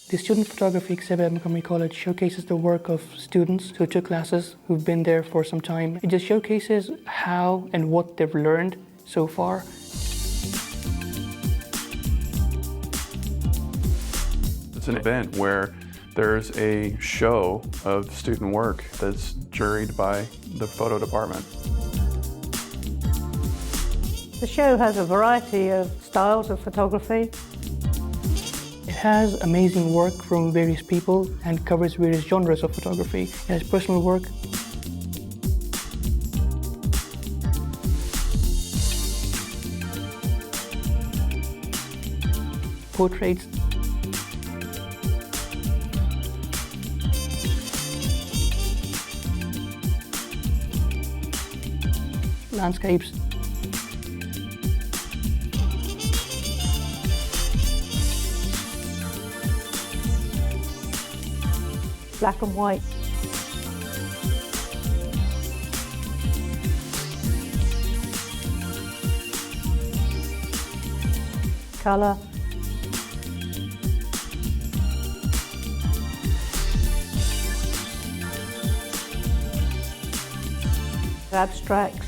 The student photography exhibit at Montgomery College showcases the work of students who took classes, who've been there for some time. It just showcases how and what they've learned so far. It's an event where there's a show of student work that's juried by the photo department. The show has a variety of styles of photography. It has amazing work from various people and covers various genres of photography. It has personal work, portraits, landscapes, black and white. Colour. Abstracts.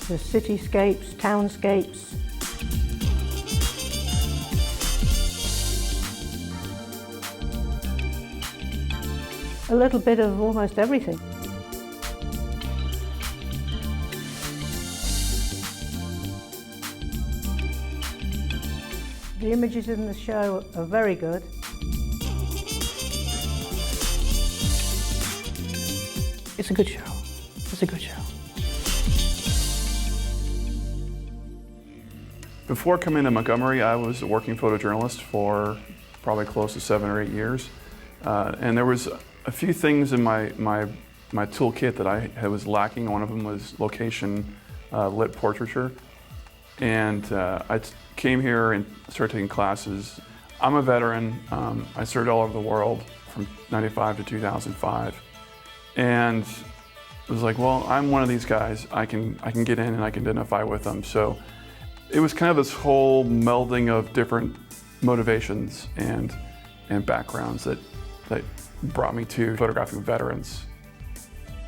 The cityscapes, townscapes. A little bit of almost everything. The images in the show are very good. It's a good show. It's a good show. Before coming to Montgomery, I was a working photojournalist for probably close to 7 or 8 years. And there was a few things in my toolkit that I was lacking. One of them was location lit portraiture. And I came here and started taking classes. I'm a veteran. I served all over the world from '95 to 2005. And it was like, well, I'm one of these guys. I can get in and I can identify with them. So it was kind of this whole melding of different motivations and backgrounds that brought me to photographing veterans.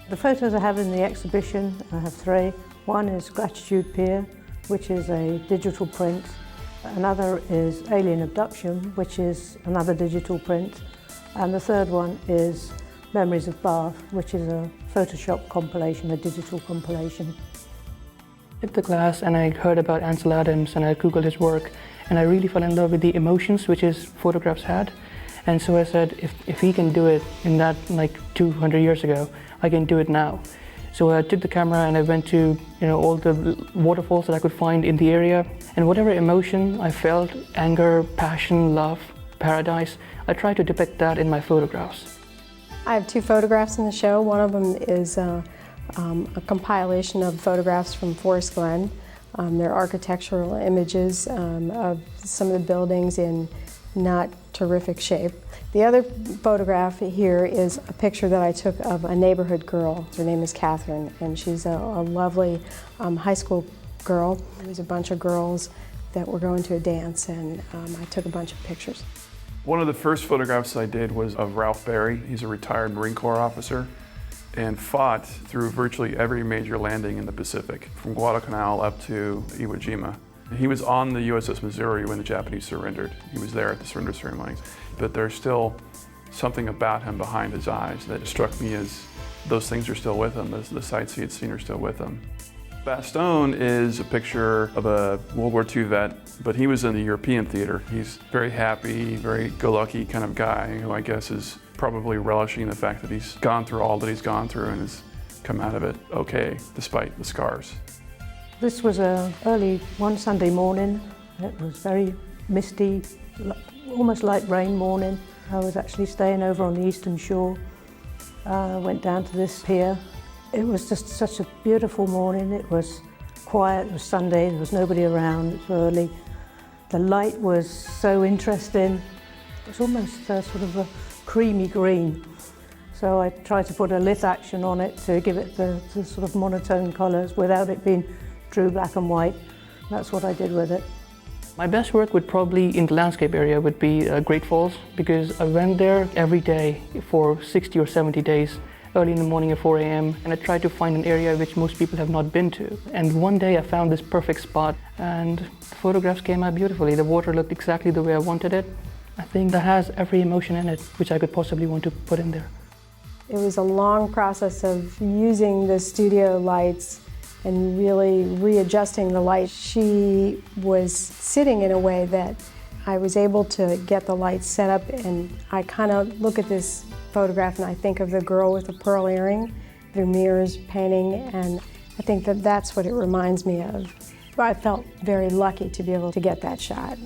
The photos I have in the exhibition, I have 3. One is Gratitude Pier, which is a digital print. Another is Alien Abduction, which is another digital print. And the third one is Memories of Bath, which is a Photoshop compilation, a digital compilation. I took the class and I heard about Ansel Adams and I Googled his work and I really fell in love with the emotions which his photographs had. And so I said, if he can do it in that like 200 years ago, I can do it now. So I took the camera and I went to all the waterfalls that I could find in the area, and whatever emotion I felt, anger, passion, love, paradise, I tried to depict that in my photographs. I have 2 photographs in the show. One of them is a compilation of photographs from Forest Glen. They're architectural images of some of the buildings in not terrific shape. The other photograph here is a picture that I took of a neighborhood girl. Her name is Catherine, and she's a lovely high school girl. There was a bunch of girls that were going to a dance, and I took a bunch of pictures. One of the first photographs I did was of Ralph Berry. He's a retired Marine Corps officer and fought through virtually every major landing in the Pacific, from Guadalcanal up to Iwo Jima. He was on the USS Missouri when the Japanese surrendered. He was there at the surrender ceremonies. But there's still something about him behind his eyes that struck me as those things are still with him, the sights he had seen are still with him. Bastogne is a picture of a World War II vet, but he was in the European theater. He's very happy, very go-lucky kind of guy who I guess is probably relishing the fact that he's gone through all that he's gone through and has come out of it okay, despite the scars. This was early one Sunday morning. It was very misty, almost like rain morning. I was actually staying over on the eastern shore. Went down to this pier. It was just such a beautiful morning. It was quiet, it was Sunday, there was nobody around, it was early. The light was so interesting. It was almost sort of a creamy green. So I tried to put a lit action on it to give it the sort of monotone colours without it being true black and white. That's what I did with it. My best work would probably, in the landscape area, would be Great Falls, because I went there every day for 60 or 70 days, early in the morning at 4 a.m. and I tried to find an area which most people have not been to. And one day I found this perfect spot and the photographs came out beautifully. The water looked exactly the way I wanted it. I think that has every emotion in it which I could possibly want to put in there. It was a long process of using the studio lights and really readjusting the light. She was sitting in a way that I was able to get the lights set up, and I kind of look at this photograph and I think of the girl with the pearl earring, Vermeer's painting, and I think that that's what it reminds me of. I felt very lucky to be able to get that shot.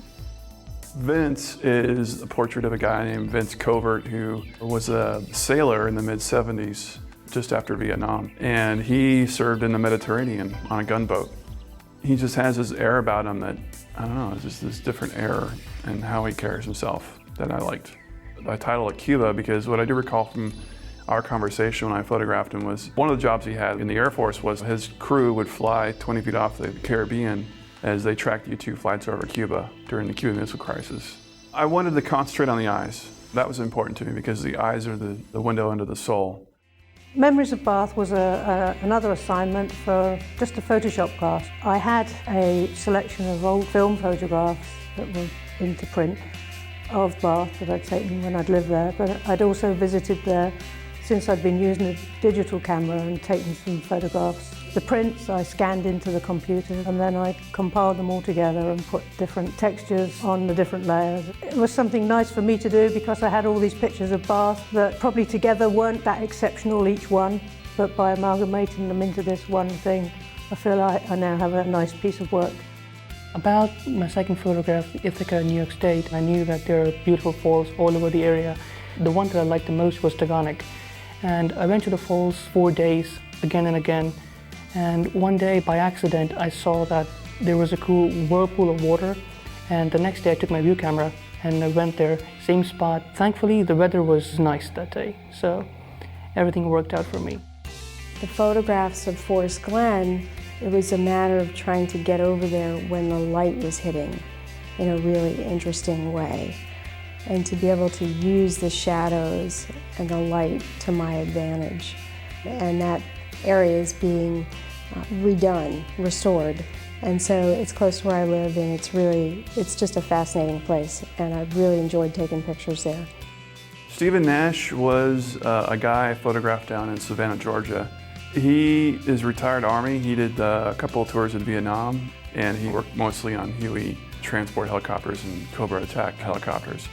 Vince is a portrait of a guy named Vince Covert, who was a sailor in the mid-70s, just after Vietnam. And he served in the Mediterranean on a gunboat. He just has this air about him that, I don't know, it's just this different air in how he carries himself that I liked. I titled it Cuba because what I do recall from our conversation when I photographed him was one of the jobs he had in the Air Force was his crew would fly 20 feet off the Caribbean as they tracked U-2 flights over Cuba during the Cuban Missile Crisis. I wanted to concentrate on the eyes. That was important to me because the eyes are the window into the soul. Memories of Bath was another assignment for just a Photoshop class. I had a selection of old film photographs that were into print of Bath that I'd taken when I'd lived there, but I'd also visited there since I'd been using a digital camera and taken some photographs. The prints I scanned into the computer and then I compiled them all together and put different textures on the different layers. It was something nice for me to do because I had all these pictures of Bath that probably together weren't that exceptional each one, but by amalgamating them into this one thing, I feel like I now have a nice piece of work. About my second photograph, Ithaca, New York State, I knew that there are beautiful falls all over the area. The one that I liked the most was Taghanic. And I went to the falls 4 days, again and again. And one day, by accident, I saw that there was a cool whirlpool of water. And the next day, I took my view camera and I went there, same spot. Thankfully, the weather was nice that day, so everything worked out for me. The photographs of Forest Glen, it was a matter of trying to get over there when the light was hitting in a really interesting way, and to be able to use the shadows and the light to my advantage. And that area is being redone, restored, and so it's close to where I live, and it's just a fascinating place, and I've really enjoyed taking pictures there. Stephen Nash was a guy I photographed down in Savannah, Georgia. He is retired Army. He did a couple of tours in Vietnam, and he worked mostly on Huey transport helicopters and Cobra attack helicopters.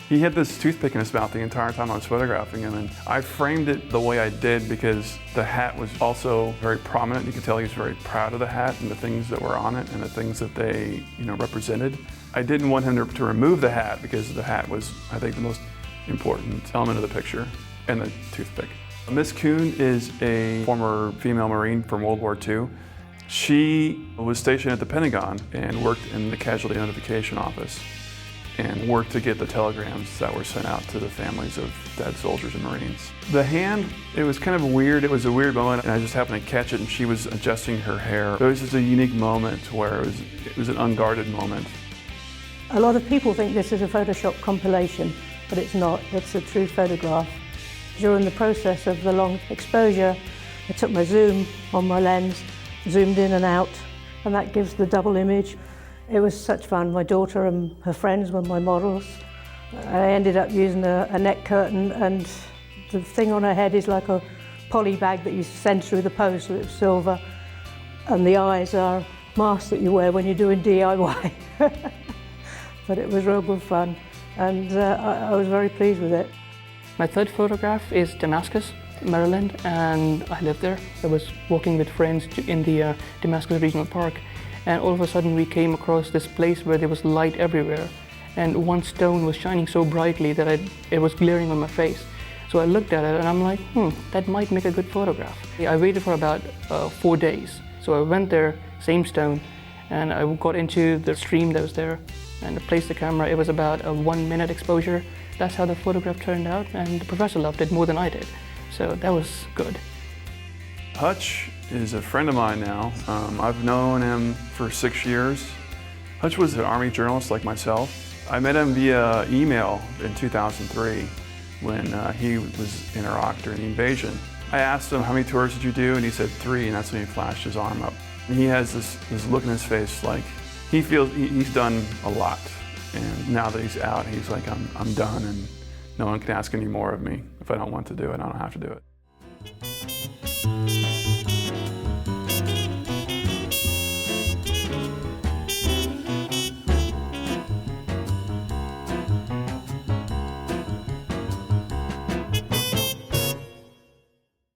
He had this toothpick in his mouth the entire time I was photographing him, and I framed it the way I did because the hat was also very prominent. You could tell he was very proud of the hat and the things that were on it and the things that they, represented. I didn't want him to remove the hat because the hat was, I think, the most important element of the picture, and the toothpick. Miss Kuhn is a former female Marine from World War II. She was stationed at the Pentagon and worked in the Casualty Notification Office and worked to get the telegrams that were sent out to the families of dead soldiers and Marines. The hand, it was kind of weird. It was a weird moment, and I just happened to catch it, and she was adjusting her hair. It was just a unique moment where it was an unguarded moment. A lot of people think this is a Photoshop compilation, but it's not. It's a true photograph. During the process of the long exposure, I took my zoom on my lens, zoomed in and out, and that gives the double image. It was such fun. My daughter and her friends were my models. I ended up using a neck curtain, and the thing on her head is like a poly bag that you send through the post, it's silver, and the eyes are masks that you wear when you're doing DIY. But it was real good fun, and I was very pleased with it. My third photograph is Damascus, Maryland, and I lived there. I was walking with friends in the Damascus Regional Park, and all of a sudden we came across this place where there was light everywhere, and one stone was shining so brightly that it was glaring on my face. So I looked at it and I'm like, that might make a good photograph. I waited for about 4 days. So I went there, same stone, and I got into the stream that was there and I placed the camera. It was about a 1 minute exposure. That's how the photograph turned out, and the professor loved it more than I did. So that was good. Hutch is a friend of mine now. I've known him for 6 years. Hutch was an Army journalist like myself. I met him via email in 2003 when he was in Iraq during the invasion. I asked him, how many tours did you do? And he said 3, and that's when he flashed his arm up. And he has this look in his face like he feels he's done a lot. And now that he's out, he's like, I'm done, and no one can ask any more of me. If I don't want to do it, I don't have to do it.